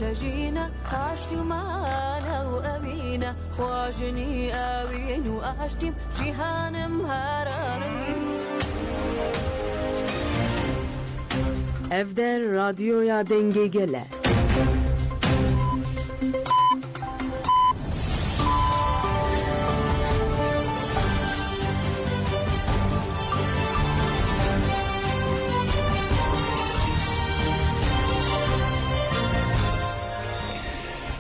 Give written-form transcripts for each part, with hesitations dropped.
لجينا عشتي معانا وأبينا خواجني آوين وأشتم جيهان مهارارين Evde radyoya denge gele.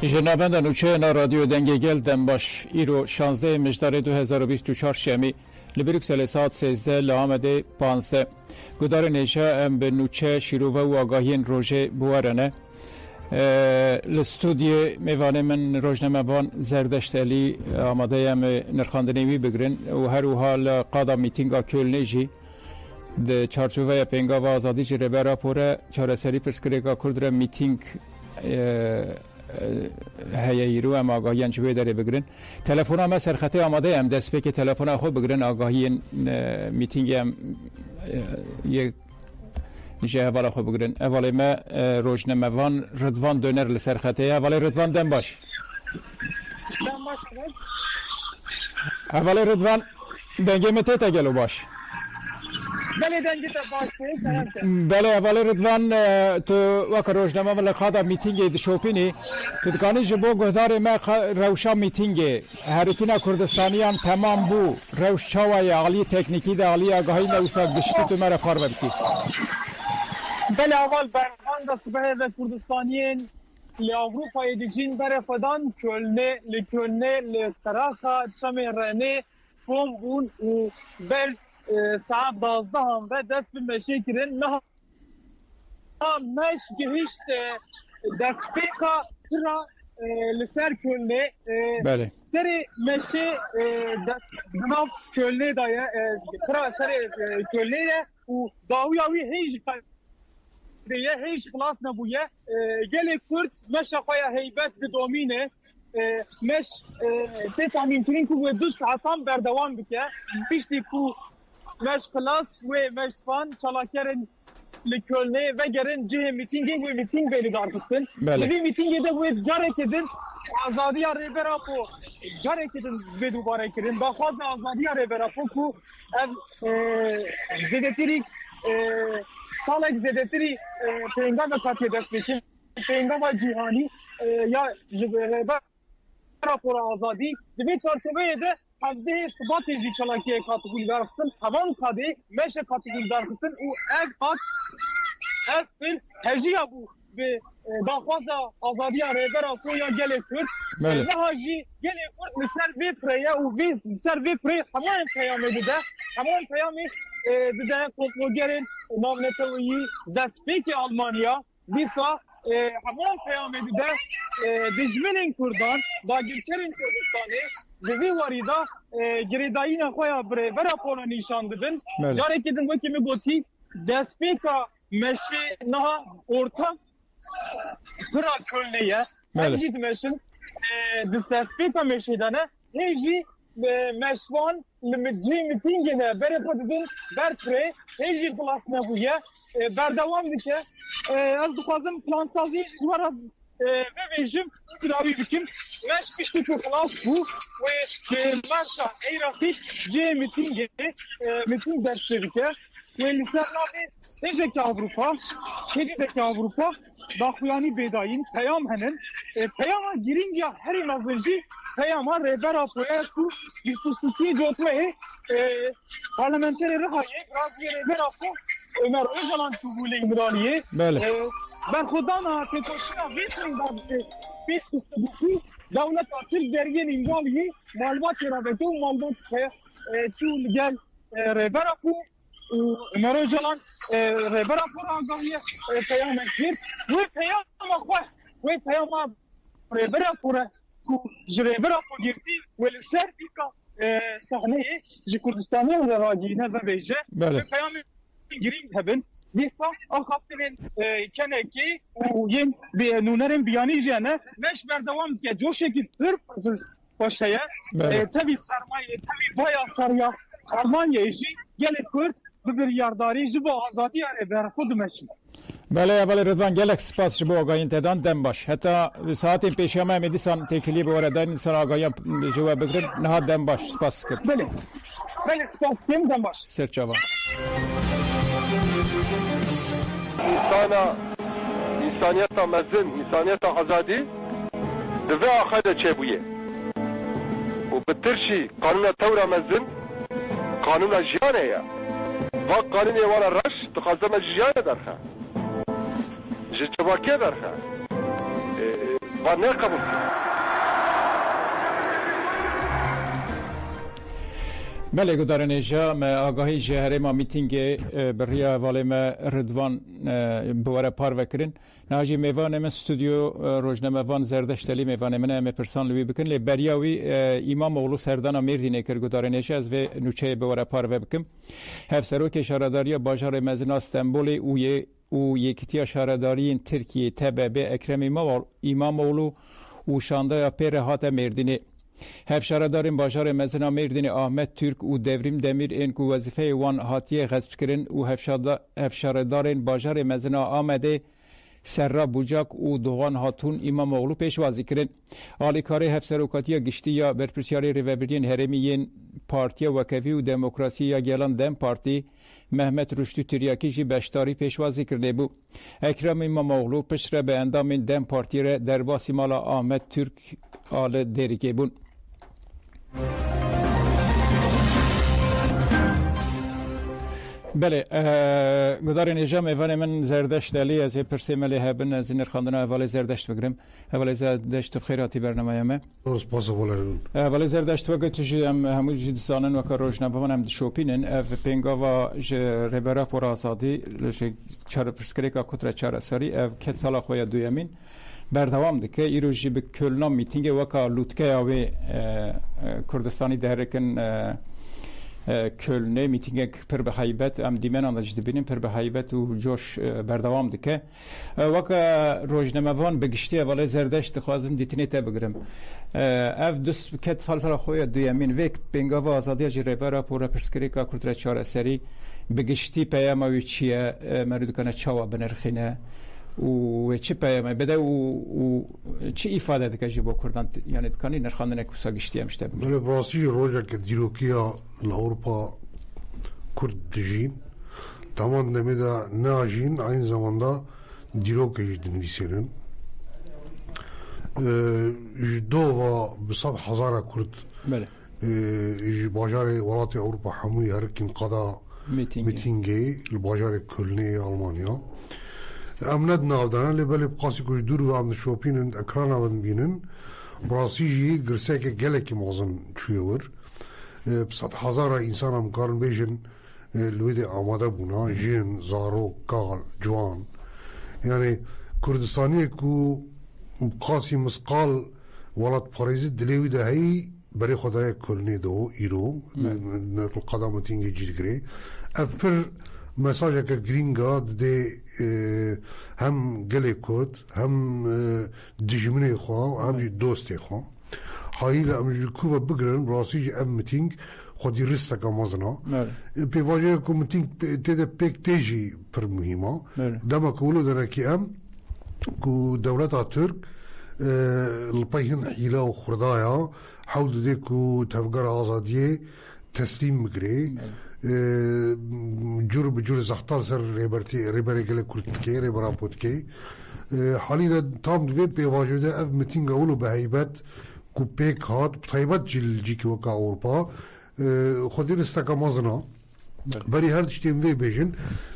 جنابندان اوچه نا رادیو دنگه گل دنباش ایرو 16 مجدار 2024 شمی لبروکسل ساعت 13 لامده 15 گدار نیشه ام به نوچه شیروه و آگاهین روژه بوارنه لستودیو میوانه من روزنامه بان زردشت علی آماده ام نرخاندنیوی بگرن و هر حال قادا میتینگا کلنیجی ده چارچوبه پنگا و آزادی جره برا پوره چارسری پرسکریگا کردره میتینگ هیایی رو هم آگاهی چوبه داره بگرن تلفن هم سرخطه آماده هم دست که تلفن خود بگرن آگاهی میتینگ هم یک نیشه اول خود بگرن اول ما روزنامه وان رضوان دونر لسرخطه اول رضوان دم باش اول رضوان دنگه مته تگلو باش بله دنگی تا باشه بله اول رضوان تو وقت روزنامه ولی خدا میتینگ شوپینی تو دکانی جبو گهدار ما روشا میتینگ هرکینا کردستانیان تمام بو روش چاوای عالی تکنیکی ده عالی آگاهی نوسا گشتی تو مرا کار برکی بله اول برهان دا سبه و کردستانیان لأوروپا دیجین بر فدان کلنه لکلنه لطراخا چم رنه بوم بون و بل ساعت 12 هم و دست به مشه کرن نه مش گهشت دست پیکا را لسر کلنه بله سر مشه بناف کلنه دایه را سر کلنه و داوی آوی هیچ دیگه هیچ خلاص نبویه گل کرد مش خواه هیبت دومینه مش تامین ترین که 2 ساعتان بردوام بکه بیشتی که مش خلاص و مش فان چالاکرن لکلنه و گرن جه میتینگی و میتینگ بیلی دارکستن لیوی میتینگی ده و جاره کدن آزادی ریبرا پو جاره کدن به دوباره کرن با خواست آزادی ریبرا پو کو زدتیری سالک زدتیری پینگا و کاتی دست بکن پینگا و جیهانی یا ریبرا پو آزادی دوی چارچوبه ده هفته استراتژی چلاکی کاتگوری دارستن همان کادی میشه کاتگوری دارستن او اگ هات افل هجی ابو به داخواست آزادی ریبرا کو یا گل کرد نه هجی گل کرد مثل وی پریا و وی مثل وی پری همان پیامی دیده همان پیامی دیده کنترلگرین نامنتویی دستپیک آلمانیا دیسا همان پیامی دیده دجمنین کردان با گرکرین کردستانی دوی واریدا گریدایی نخواهی برا پولا نیشان دادن جاره که دن وکی میگوتی دستپیکا مشی نه ارتا پرا کلنیه هیچی دمشن دستپیکا مشی دانه هیچی مشوان لمجی میتینگی نه بره پدیدن برپره هیچی خلاص نبویه بردوام دیگه از دخوازم پلانسازی دوارا ببینیم تداوی بکیم مش بیشتر که خلاص بو و مرشا ایراقی جه میتینگ دست بکه و لیسر نابی هیچ که Avrupa داخویانی بیداین پیام هنن پیام گیرین یا هری نظرجی پیام ریبرا پویست و گیستوسوسی جوتوه پارلمنتر رهایی رازی ریبرا پو Ömer Öcalan çubuğuyla İmraniye. Ben Khudan'a Tekoşina Vetrin Dabde peş kıstıbıkı devlet atil dergen imzaliye malumat yerabete ve malumat çuğul gel Reberapu Ömer Öcalan Reberapu Ragahiye peyam ekir ve peyam akva ve peyam Reberapu ku Reberapu girdi ve serdika sahneye Kurdistan'ın ragine ve beje ve peyam girin hebben disa akafterin keneki yen be nunerin biyani jene meş berdevam ki coşeki pır başaya tabi sermaye tabi bayağı sarya Almanya işi gelip kurt bir yardari jibo azadi are ber xud meşi بله اول رضوان گلک سپاس شما آگاهی تدان دم باش حتی ساعت پیشیامه امیدیسان تکلی به وردن انسان آگاهی جواب بگیرن نه دم باش سپاس کن بله سپاس کنم دم باش سرچاوان انسانیت مزن انسانیت آزادی دوی آخر چه بویه و بترشی قانون تورا مزن قانون جیانه یا و قانون والا رش تخازم جیانه درخه جواکی درخه و نه قبول بله گدارن ایجا آگاهی جهره ما میتینگ بریا والی ما ردوان بواره پار وکرین ناجی میوان من استودیو روزنامه وان زردشتلی میوان من ام پرسان لوی بکن لی بریاوی امام اولو سردانا میردینه کر گدارن ایجا از و نوچه بواره پار وبکم هفسرو که شارداری بازار مزن استانبول او یکیتی شارداری ترکیه تبع به اکرم امام اولو و شانده پیر هات میردینه هفشاردارین بازار مزنا میردین احمد ترک و دوریم دمیر این کو وظیفه وان هاتیه غصب کردن و هفشاردارین بازار مزنا آمده سرا بوجاک و دوغان هاتون امام اغلو پیشوازی کردن آلیکاری هفسروکاتی گشتی یا برپرسیاری ریوبرین هرمیین پارتی وکوی و دموکراسی یا گلان دم پارتی محمد رشدی تریاکی جی بشتاری پیشوازی کرده بود. اکرم امام اغلو پشت به اندام دم پارتی را در باسی مالا احمد ترک آل دیریگه بود. بله گدارین ایجا میوان من زردشت علی از پرسیملی هبن از این خواندن اول زردشت بگیرم اول زردشت بخیراتی برنامه همه سپاس اول زردشت وقت توجی همو جدی سانن و که روشنه بوان هم شوپینن اف پینگا و ربرا پر آزادی چار پرسکری که کتر چار سری اف کت سالا خویا دویمین بردوام دکه ایروجی به کلنا میتینگ وکا لوتکه آوی کردستانی درکن کلنه میتینگ پر به حیبت ام دیمن آنجا بینیم پر به حیبت و جوش بردوام دکه وکا روزنامه‌وان بگشتی اول زردشت خوازم دیتنی تا بگیرم اف دست کت سال خویا دویمین وقت بینگا و آزادی جریبرا پورا پرسکری که کردر چهار سری بگشتی پیاموی چیه مرد کنه چاوا بنرخینه و چه پیامه بده و چه ifade دکه جیبو کردن یعنی دکانی نرخاندن کوسا گشتی همشته بله براسی روزا که دیروکیا لأوروپا کرد دجین تمام نمیده ناجین این زماندا دیروک جدنویسیرن دو و بصد هزار کرد بله باجار ولات أوروبا حموی هرکن قضا میتینگی الباجار کلنی آلمانیا امند نافدانه لبالی بقاسی کش دور و عمد شوپینن اکران آودن بینن براسی جی گرسه که گله که موزن چویور بصد هزار انسان هم کارن بیشن لوید آماده بونا جین، زارو، کال، جوان یعنی کردستانی که بقاسی مسقال ولاد پاریزی دلیوی ده هی برای خدای کلنی دو ایرو القدام تینگی جیدگری افر مساجه که گرینگا ده هم گله کرد هم دجمنه خواه هم دوسته خواه حالیل امروز کوبا بگرن براسی ام میتینگ خودی رسته که مازنا پیواجه که میتینگ تیده پیک تیجی پر مهمه دما کولو دنه که ام که دولت ترک الپایهن حیله و خردایا حول ده که تفگر آزادیه تسلیم مگره جور بجور زختار سر ریبری گله کردکی ریبرا پودکی حالینا تام دوی پیواجه ده اف میتینگ اولو به حیبت کو پیک هات بطیبت جی که وکا اورپا خودی رستکا مازنا بری هر تشتیم وی بیشن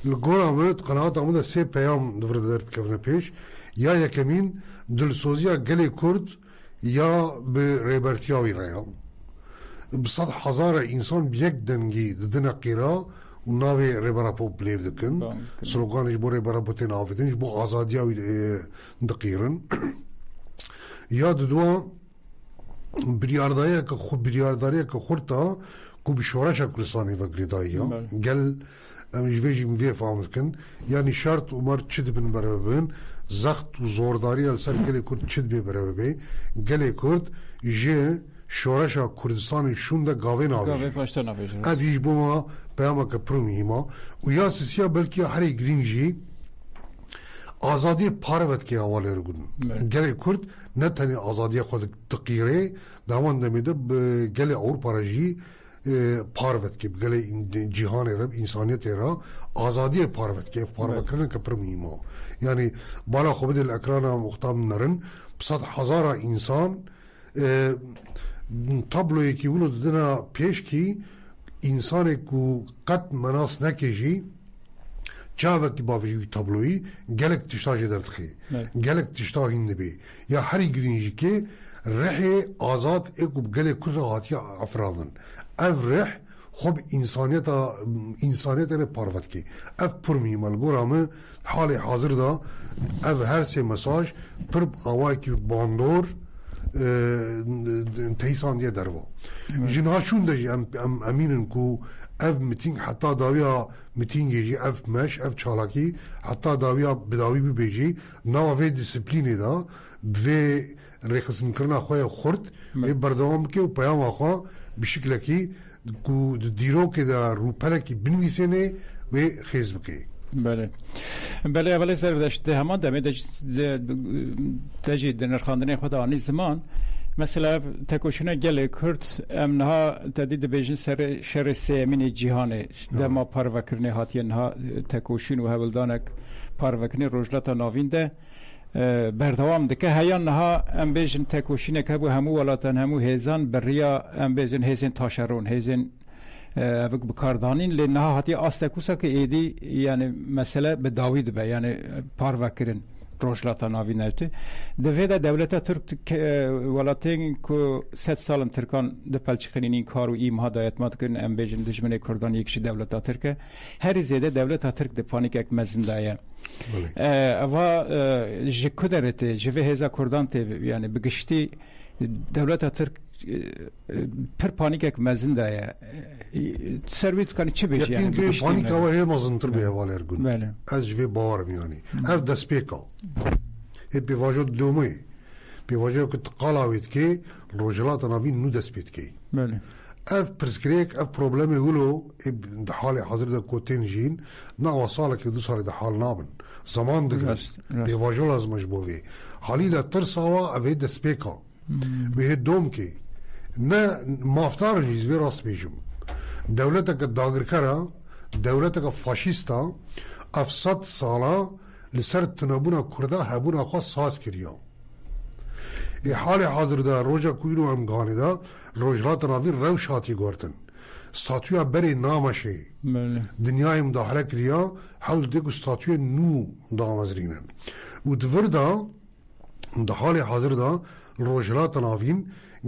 لگونا آمد قناعات آمده سه پیام دورده درد کفنه پیش یا یکمین دلسوزیا گله کرد یا به ریبرتیاوی رایام بصد هزار انسان بیک دنگی دنا قیرا و ناوی ریبراپو بلیف دکن سلوگانش بو ریبراپو تین آفیدنش بو آزادیاوی دقیرن یا دو بریارداری که خود بریارداری که خورتا کو بشورش کردستانی و گریدایی گل امجویجی میوه فهم کن یعنی شرط عمر چد بن برابن زخت و زورداری السر گلی کرد چد بی برابه گلی کرد جه شورش کردستان شونده گاوه ناویجه ادیش بوما پیاما که پرومیما و یا سیسیا بلکه هری گرینجی آزادی پاروت که اول رگون گله کرد نه تنی آزادی خود تقیره دامان دمیده گله اروپا رجی پاروت که گله جهان رب انسانیت را آزادی پاروت که پاروت کردن که پر مهمه یعنی بالا خوبه دل اکران مختام نرن بصد هزار انسان تابلوی که ولو دنا پیش کی انسان کو قط مناس نکیجی چاوه کی باوی تابلوی گلک تشتاج درد خی گلک تشتاج نبی یا هری گرینجی که رح آزاد اکو گله کل راحتی افرادن اف رح خوب انسانیت را پاروت کی اف پرمی ملگورامه حال حاضر دا اف هر سه مساج پر آوای کی باندور تهیسان دیه دروا جنهاشون داشتی امینن کو اف میتینگ حتی داویا میتینگی جی اف مش اف چالاکی حتی داویا بداوی بیجی نوع دیسپلینی دا به رخصن کرنا خواه خورد بردوام که و پیام آخوا بشکل کی کو دیرو که دا روپله کی بنویسینه و خیز بکی بله اولی سر داشته همان دمی تجید نرخاندنی خود آنی زمان مثلا تکوشونه گله کرد امنها تدید بیجن سر شر سیمین جهانه دما پاروکرنی هاتی انها تکوشون و هولدانک پاروکرنی روجلتا ناوین ده بردوام ده که هیان نها ام بیجن تکوشونه که بو همو ولاتن همو هیزان بریا ام بیجن هیزن تاشرون هیزن اوک بکاردانین لنها هاتی آستکوسا که ایدی یعنی مسئله به داوید به یعنی پاروکرن روشلاتا ناوی نوته دویده دولتا ترک ولاتین که 100 سالم ترکان ده پلچخینین این کار و ایمها دایت ماد کرن ام بیجن دجمن کردان یکشی دولتا ترکه هر زیده دولتا ترک ده پانیک اک مزن دایه اوا جکو درته جوه هزا کردان ته یعنی بگشتی دولتا ترک پر پانیک اک مزن دایه سرویت کنی چی بشه یعنی که پانیک هوا هی مزنتر به حواله ارگون از جوه باور میانی اف دست پیکا هی بیواجه دومه بیواجه که تقالاوید که روجلات ناوین نو دست پید که اف پرسکریک اف پروبلمی هلو ده حال حاضر ده کوتین جین نا وصاله که دو سال ده حال نابن زمان دگر بیواجه لازمش بوی حالی لترساوا اوه دست پیکا و هی دوم که نه مافتار نیز وی راست بیجم دولتا که داگر کرا دولتا که فاشیستا افصد سالا لسر تنابونا کرده هبونا خواه ساز کریا ای حال حاضر دا روژا کویرو امگانی دا روجلات ناوی روش هاتی گورتن ستاتویا بری نامشه دنیای مداخله کریا حول دیگو ستاتویا نو دامزرینن و دور دا دا حال حاضر دا روجلات ناوین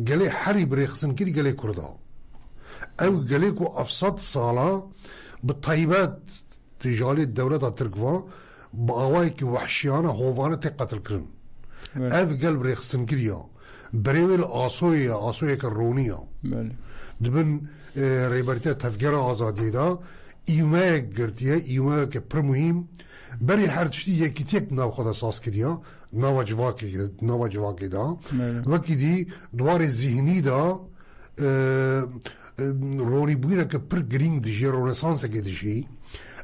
گله حری بریخسن کری گله کرده او گله کو افصد سالا بطیبات تجالی دولت ترکوا با آوائی که وحشیانه هوانه تی قتل کرن او گل بریخسن کریا بریویل آسوی که رونیا دبن ریبرتی تفگر آزادی دا ایمه گرتیه ایمه که پر مهم بری هر چیزی یکی تیک ناو خود اساس کریا ناو جواکی دا وکی دی دوار ذهنی دا رونی بوینا که پر گرینگ دیجی رونسانس که دیجی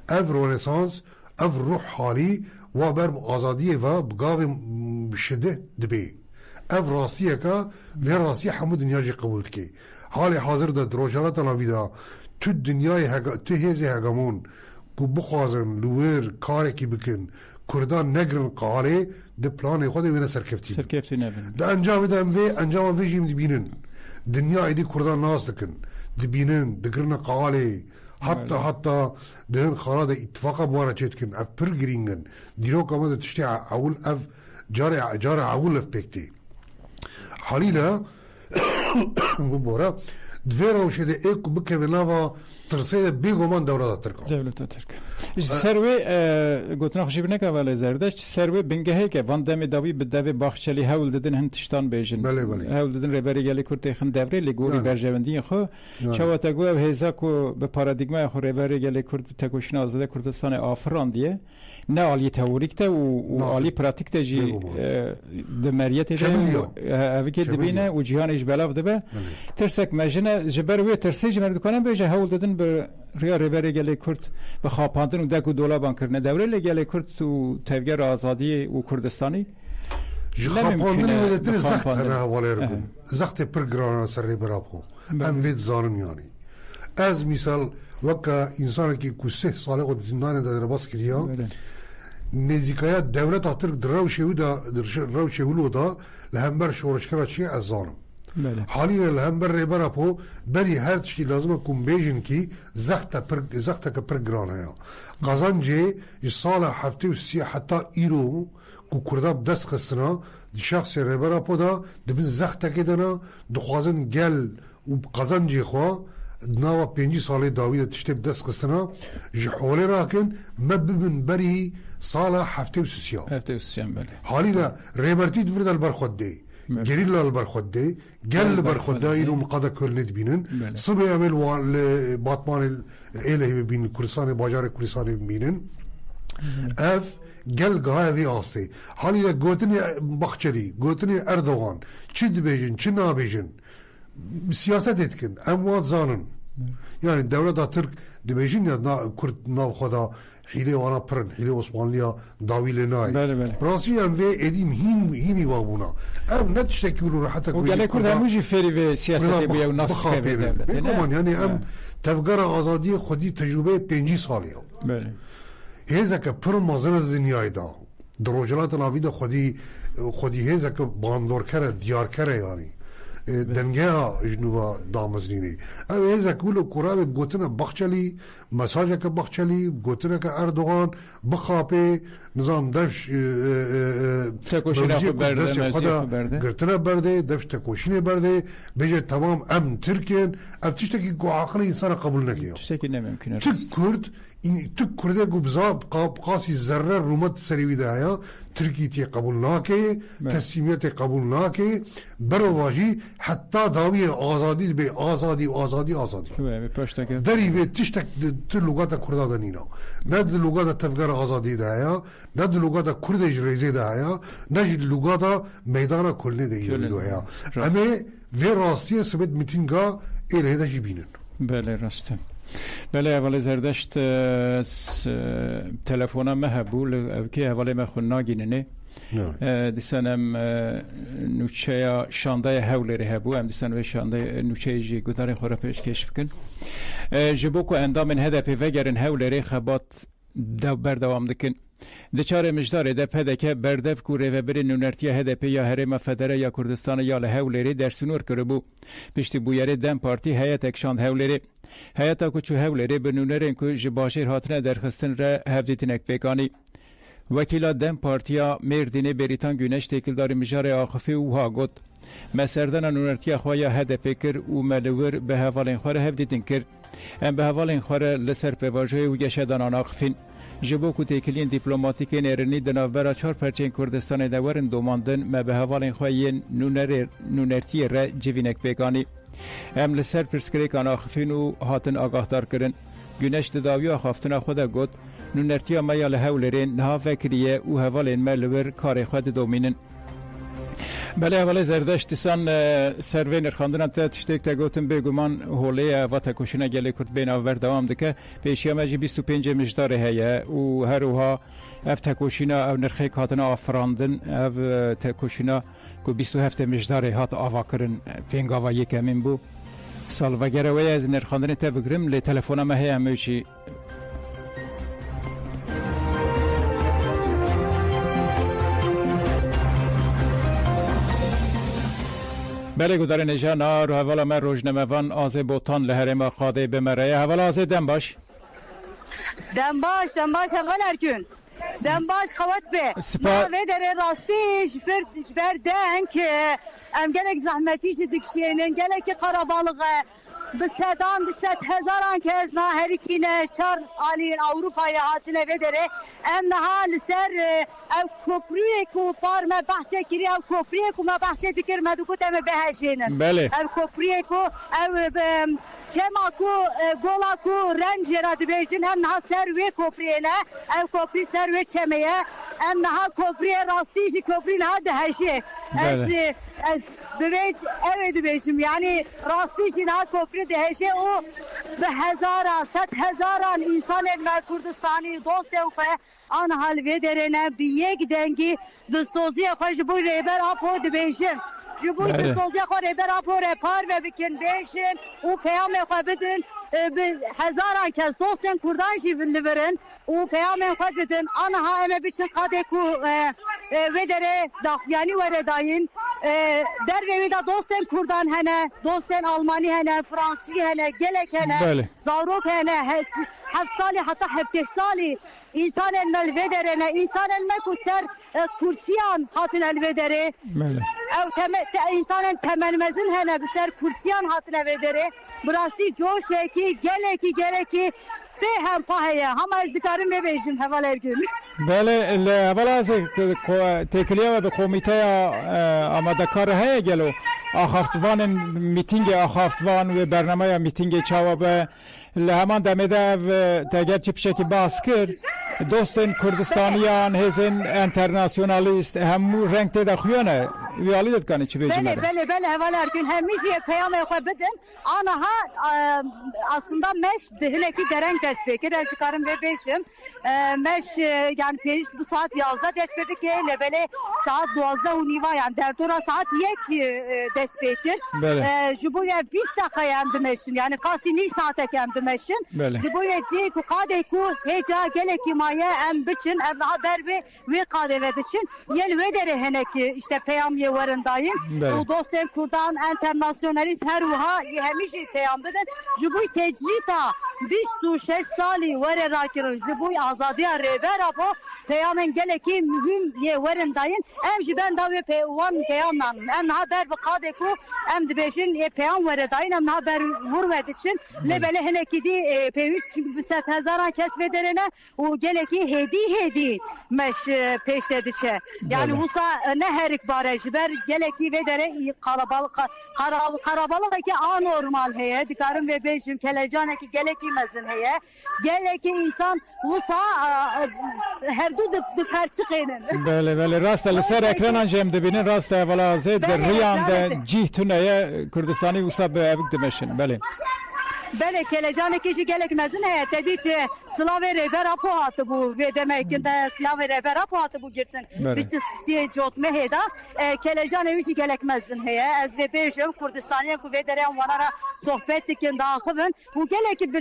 اف رونسانس اف روح حالی و بر آزادی و بگاو شده دبی اف راسیه که و راسی همو دنیا جی قبول کی حال حاضر دا دروجالات ناوی دا تو دنیای تو هزی هگمون کو بخوازن لویر کاری کی بکن کردان نگرن قاله ده پلان خود وینه سرکفتی نبین ده انجام وی جیم دبینن دنیا ایدی کردان ناس دکن دبینن دگرن قاله حتی دهن خالا اتفاقا بوانا چید کن اف پر گرینگن دیرو کاما ده تشتی اول اف جار اول اف بکتی حالیلا ببورا دویر روشه ده ایکو بکه بناوا ترسه بیگمان دولت ترک سروی گوتنا خوشی بنک اول زردش سروی بنگهی که وان دم داوی به داوی باخچلی هول دادن هندستان بیجن هول دادن ربری گلی کرد خن دوره لگوری برجوندی خو چوات گو هزا کو به پارادایگما خو ربری گلی کرد تکوشن آزاده کردستان آفران دیه نه عالی تئوریک ته و عالی پراتیک ته جی دمریت ده اوی که دبینه و جهانش بلاف دبه ترسک مجنه جبر و ترسی جمر دکانم بیشه هول دادن به ریا ریبری گلی کرد به خاپاندن و دکو دولابان کردن دوره لگلی کرد تو تفگر آزادی و کردستانی خاپاندنی بدتر زخت انا حواله رکن زخت پرگران سر ریبرا بخو ام وید زانم یعنی از مثال وقتا انسان که کوسه ساله خود زندان در باز کریا نزیکایت دولت آترک در روشه ولو دا لهمبر شورشکرا چیه از زانم حالی لهمبر ریبرا پو بری هر چی لازمه کن بیجن کی زخت که پرگران هیا قازنجه سال هفته و سی حتی ایرو کو کرده بدست خستنا دی شخص ریبرا پو دا دبن زخت که دانا دخوازن گل و قازنجه خواه ناوا 5 ساله داوید تشته بدست خستنا جحوله راکن مببن بری سال هفته و سیام بله حالی لا ریبرتی دورد البرخود دی گریل البرخود دی گل البرخود دی رو مقاده کرند بینن صبح عمل باتمان ایله ببین کردستان باجار کردستان ببینن اف گل گاه وی آسته حالی لا گوتنی بخچری گوتنی اردوغان چی دبیجن چی نابیجن سیاست etkin اموات زانن yani devlet Türk dibêjin ya Kürt nav xweda hîlê wana pirin hîlê Osmanlıya dawî lê nayê rastî em vê êdî hînî wabûna ev ne tiştekî wilo reheta û gelê Kurd hemû jî fêrî vê siyasetê bûye û nas dikeve devletê yani em tevgera azadiyê xwedî tecrübeyê 5 salî ye hêzeke pir mezin ez dinyayê da di rojhilatên avî de xwedî hêzeke bandorkere diyarkere yanî دنگه جنوبا دامزنینی او ایزا کولو کورا گوتنه بخچلی مساجه که بخچلی گوتنه که اردوغان بخاپه نظام دفش تکوشینه برده گرتنه برده دفش تکوشینه برده بجه تمام ام ترکین اف تشتکی گو عقل انسان قبول نکیو تشتکی نممکنه تک کرد تک کرده گو بزاب قاسی ذره رومت سریوی ده هیا ترکیتی قبول ناکه تسلیمیت قبول ناکه برو واجی حتی داوی آزادی به آزادی و آزادی دری و تشتک تر لغات کرده دنینا نه لغات تفگر آزادی ده هیا نه لغات کردش ریزه ده هیا نه لغات میدان کلنه ده هیا اما و راستی سبت میتینگا ایره ده جی بینن بله راسته بله اولی زردشت تلفونم مهبول که اولی مخون ناگیننه دیسانم نوچه شانده هولری هبو هم دیسان و شانده نوچه جی گدار خورا پیش کش بکن جبو که اندام هدف وگرن هولری خبات بردوام دکن دچار مجدار ده پدکه بردف کوره و بری نونرتی هدف یا هرم فدره یا کردستان یا لهولری در سنور کربو پشتی بویره دم پارتی هیئت اکشاند هولری هیئت کوچو هولری به نونرین کو جباشیر هاتنه درخستن را هفدیتنک پیکانی وکیلا دم پارتیا مردین بریتان گونش تکیلدار مجار آخفی و ها گد مسردن نونرتی خوایا هدف کر و ملور به حوالین خوره هفدیتن کر ام به حوالین خوره لسر پیواجه و گشدان آخفین جبو کو تکلین دیپلماتیک نرنی دناورا 4 پرچین کردستان دورن دوماندن ما به حوالین خوین نونرتی را جوینک پیکانی ام لسر پرسکریکان آخفین و هاتن آگاهدار کرن گونش داوی آخفتن خود گد نونرتی ما یا لهولرین نها فکریه و حوالین ملور کار خود دومینن بله اولی زردشت دیسان سروی نرخاندن تا تشتیک تا گوتن بگومان هوله و تکوشنه گلی کرد بین آور دوام دکه پیشی همه جی 25 مجداره هیه و هر اوها اف تکوشنه او نرخی کاتنا آفراندن او تکوشنه که 27 مجداره هات آوا کرن فینگاوا یک همین بو سال وگره وی از نرخاندن تا بگرم لی تلفون همه هیه همه چی بله گودار نجانا رو حوالا من روزنامه‌وان آزه بوتان لهرما خاده بمره حوالا آزه دم باش اول ارکن دم باش خوات به ما در راستیش بردن که ام گلک زحمتیش دکشینن گلک قرابالغه بسدان 100,000 کس نه هرکینه 4 آلین اروپای هاتنه ودره ام نهال سر او کوپریه کو فارم بحث کری او کوپریه کو ما بحث دکر مدوکو تم بهشینن بله او کوپریه کو او چما کو گولا کو رنج را دبیجن هم نه سر و کوپریه نه او کوپری سر و چمه ام نها köprüye rastlayıcı köprü neha de her şey. Ez evet dibêjim yani rastlayıcı neha köprü de her şey o به هزاران صد هزاران انسان کردستانی دوستان خو آن حال و درنه به یک دنگی دستوزی خوش بو ریبر اپو دبیشن جبو دستوزی خو ریبر اپو رپار و بکن بیشن او پیام خو بدن به هزاران کس دوستان کردان جیون لبرن او پیام خو بدن آنها ام بچن قاده کو و دره یعنی ورداین در وی دا دوستان کردان هنه دوستان آلمانی هنه فرانسی هنه گلک هنه زاروک هنه 7 سالی حتی 7 سالی insan elvedere insan elmek ser kursiyan hatın elvedere insanın temelmezin hene ser kursiyan hatın elvedere burası coşeki geleki به هم پاهیه هم از دیکارم ببیشیم حوال ارگون بله اولا از تکلیه و به کمیته آماده کار هیا گلو آخافتوان میتینگ آخافتوان و برنامه میتینگ چوابه لهمان دمیده و تگر چی پشکی باز کرد دوستان کردستانیان هزین انترناسیونالیست همو رنگ تیده خویانه ویالی داد کنه چی بیجیم بله حوال ارگون همیشه پیام خواه بدن آنها aslında meş dehileki dereng destekir az dikarım ve beşim meş yani perişt bu saat yazda destekir ki lebele saat 12'da univa yani derdora saat yek destekir jibuya 20 dakika yandı meşin yani kasini saate yandı meşin jibuya ci ku kade ku heca geleki maya em biçin em haber ve kadeve için yel ve dere heneki işte peyam yevarındayım o dostem kurdan internasyonalist her uha hemişi peyam beden jibuy tecrita 26 sali vere rakir jibuy azadiya reber apo peyamen geleki mühim ye varındayım em jiben davi peyan peyamdan em haber ve kade ku em dibeşin ye peyam varedayın em haber vurmed için lebele heneki di peyvist çünkü bu 7000 kesvederene o geleki hedi meş peşlediçe yani usa ne herik barajber geleki ve dere karabalık ki anormal heye dikarım ve beşim kelecaneki geleki mezin heye geleki insan usa her du perçiqenin bele rastla ser ekran jem dibinin rastla vala zed riyan da cihtuneye Kurdistani usa be evik demeşin bele Bele kelecaneki ji gelek mezin heye tedit Slave reber apo hatı bu ve demek ki de Slave reber apo hatı bu girtin bisi siye jotme heda kelecanevi ji gelek mezin heye ez ve beşim Kurdistaniye ku ve deren vanara sohbet dikin dağıvın bu geleki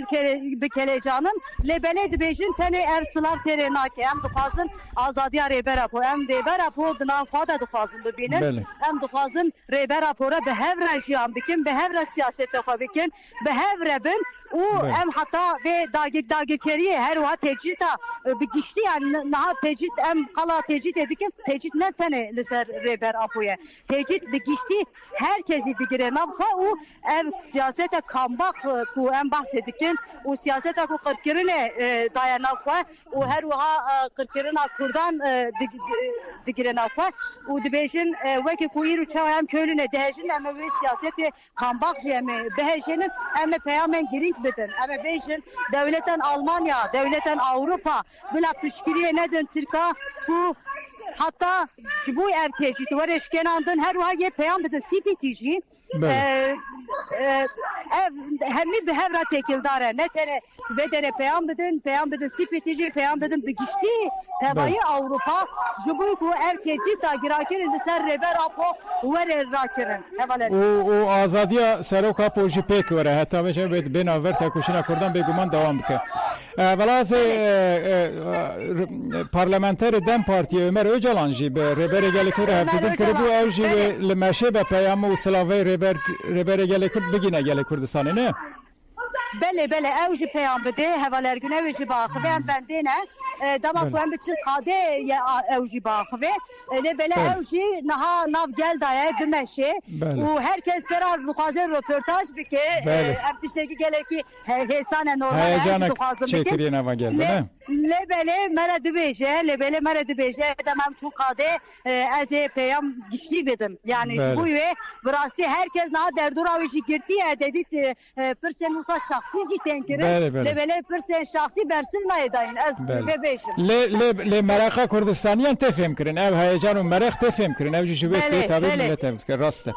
bir kelecanın lebele beşin tane ev Slav terenaki hem dufazın azadiya reber apo hem reber apo dına fada dufazın bibinin hem dufazın reber apora behevre jiyan bikin behevre siyasete bikin behevre ben o em hatta ve dagirkeriye her o tecrüta bir geçti yani naha tecrüt em kala tecrüt edik tecrüt ne tane liser reber apoya tecrüt bir geçti herkesi digire nabha o em siyasete kambak ku em bahsedikken o siyasete ku kırkırine dayanakwa o her o kırkırına kurdan digire nabha o dibeşin veki ku iru çağım köylüne dehşin em ve siyasete kambak jeme behşenin em peyamen girik bidin ama beşin devletten Almanya devletten Avrupa bila pişkiriye neden Türkiye bu hatta bu ev tecrüt var eşkenandın her vaye peyam bidin CPTG hemi bir hevra tekildare ne tere ve dere peyam bidin CPTG peyam bidin bir geçti tebayı Avrupa jibu ku ev tecrüt da girakirin ser reber apo vere rakirin o azadiya seroka poji pek vere hatta ve ben verta kuşina kurdan beguman devam bike velaz parlamenter dem partiye Ömer Öcalan ji be rebere gelikur hevdin kurdu evji ve lemeşe be peyam u slave rebere gelikur bigine gelikurdistanı ne bele evji peyam bide hevaler gün evji bakı ben dene dama kuan biçin kade evji bakı ve lebele evji naha nav gel daya dümeşe o herkes berar lukazer röportaj bike evdişteki geleki hesane normal evji lukazım bike lebele mere dübeje demem çok kade eze peyam gişli bidim yani bu ve burası herkes naha derdura evji girdi ya dedi pırsen usa şahsi jiten kire lebele pırsen şahsi bersin maydayın ez ve لی مرخ کردستانیان تفهم کردن او هیجان و مرخ تفهم کردن او جوبه تابع ملت که راسته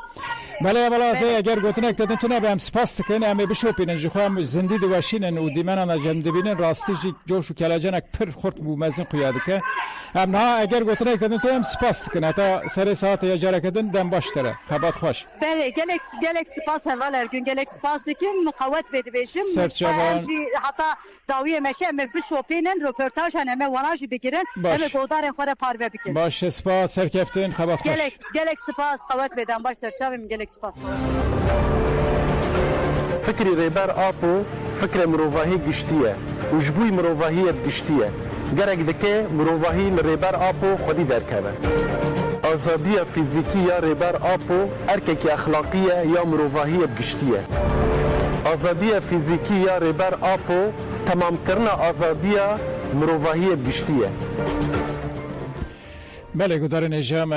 بله والا اگر گفتن که تون به هم سپاس کنه هم بشوپین جوخام زندی دواشینن و دیمن جمدبینن راستی جوش و کلاجنک پر خورد بو مزن قیاده که هم نه اگر گفتن که تون هم سپاس کنه تا سر ساعت یا جره کردن دم باشتره خبات خوش بله گلک سپاس هوالر gün گلک سپاس دکیم مقاومت بده بشم حتی داوی مشه هم بشوپینن رپورتاج همه وراشی بگیرن همه گودار خود پارو بکن باش سپاس سرکفتین خبات خوش گلک سپاس قوت بدم باش سرچاویم گلک سپاس فكري ريبار آبو فكرة مروفاهي قشتية وجبوي مروفاهية بقشتية قرق ذكي مروفاهي لريبار آبو خدي دركبه آزادية فيزيكية ريبار آبو أركك أخلاقية يا مروفاهية بقشتية آزادية فيزيكية ريبار آبو تمام كرنا آزادية مروفاهية بقشتية بله گذار نجام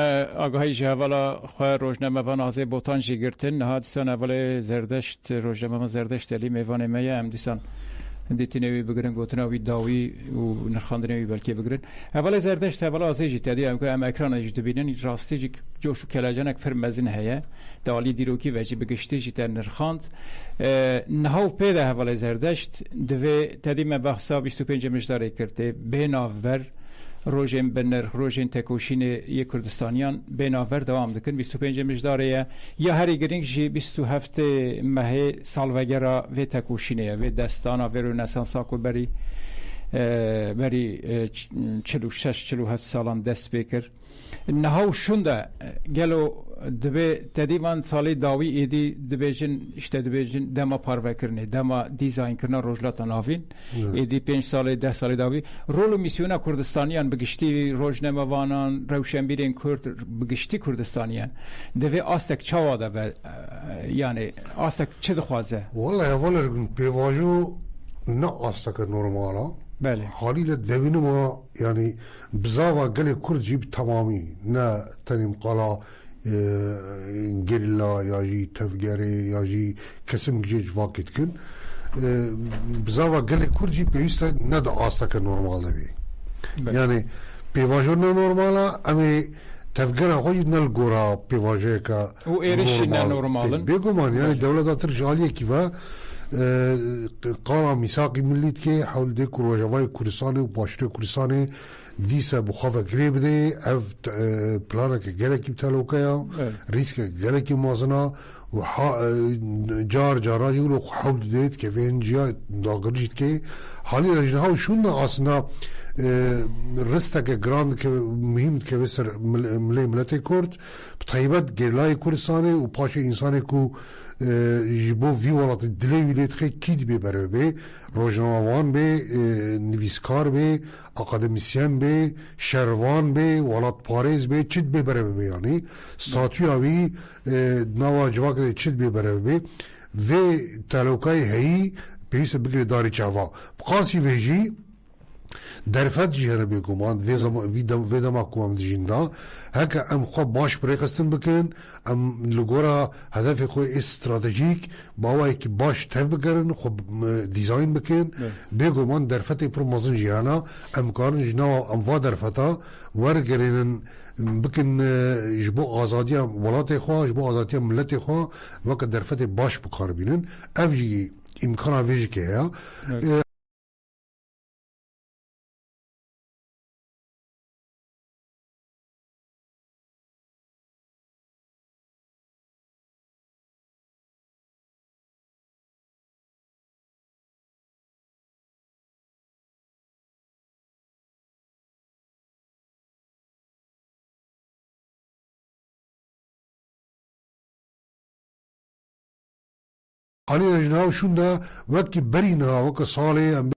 آگاهی جوالا خواه روزنامه و نازه بوتان جیگرتن نهاد سان اول زردشت روزنامه زردشت علی میوان میه هم دیسان دیتینوی بگرن گوتناوی داوی و نرخاندنوی بلکه بگرن اول زردشت اول آزه جیتادی هم که ام اکران جیت بینن راستی جوشو کلاجنک فرمزین هیا دالی دیروکی وجی بگشتی جیت نرخاند نهاو پیدا اول زردشت دوی تدیم بحثا 25 مجداری کرده بیناور روژن بنر روژن تکوشین یک کردستانیان بیناور دوام دکن 25 مجداره یا هری گرینگ جی 27 ماه سالوگرا و تکوشینه و دستانا و رنسانسا کو بری 46 47 سالان دست بکر نهاو شونده گلو دبی تدیوان سالی داوی ایدی دبیجن اشته دبیجن دما پارو کرنه دما دیزاین کرنه روجلات ناوین ایدی 5 سالی 10 سالی داوی رول و میسیونا کردستانیان بگشتی روزنامه وانان روشنبیرین کرد بگشتی کردستانیان دوی آستک چواده و یعنی آستک چه دخوازه والله اولا پیواجو نه آستک نورمالا بله حالی لدوینو ما یعنی بزاوا گلی کرد جیب تمامی نه تنیم قالا گریلا یا جی تفگری یا جی کسیم جیج واقعیت کن بزاوا گلی کرد جیب پیوسته نه دا آستک نورمال دوی یعنی پیواجو نه نورمالا امی تفگره خوی نل گورا پیواجه که و ایرشی نه نورمالن بگمان یعنی دولت ترجالیه کی و قرار ميثاقي مليت كي حول ديك وجواي كردستاني وباشتي كردستاني ديسا بخافه قريب دي اف بلانك جالكي بتالوكايا ريسك جالكي موازنه جار جاراجي ولو حول ديت كيفين جا داغرجيت كي حالي رجنها شنو اصلا رستك جراند مهم كبسر ملتي كورد بطيبات جيلاي كردستاني وباشي انساني كو جبو في ولات الدلي وليت خي كيد ببره بي روجناوان بي نویسکار بي اکادمیسین بي شروان بي ولات پاريز بي چید ببره بي يعني ستاتيو بي نوا جواك چید ببره بي و تلوكاي هي بيس بگري داري چاوا بقاسي ويجي درفت جهر بگمان وی دما کوام دیجندا هک ام خو باش پرقستن بکن ام لگورا هدف خو استراتژیک باوای کی باش تف بگرن خو دیزاین بکن بگمان درفت پر مازن جهانا ام کارن جنا ام وا درفتا ورگرین بکن جبو آزادی ولات خو جبو آزادی ملت خو وقت درفت باش بکار بینن افجی امکان ویج که حالی رجناو شونده وکی برینها وک ساله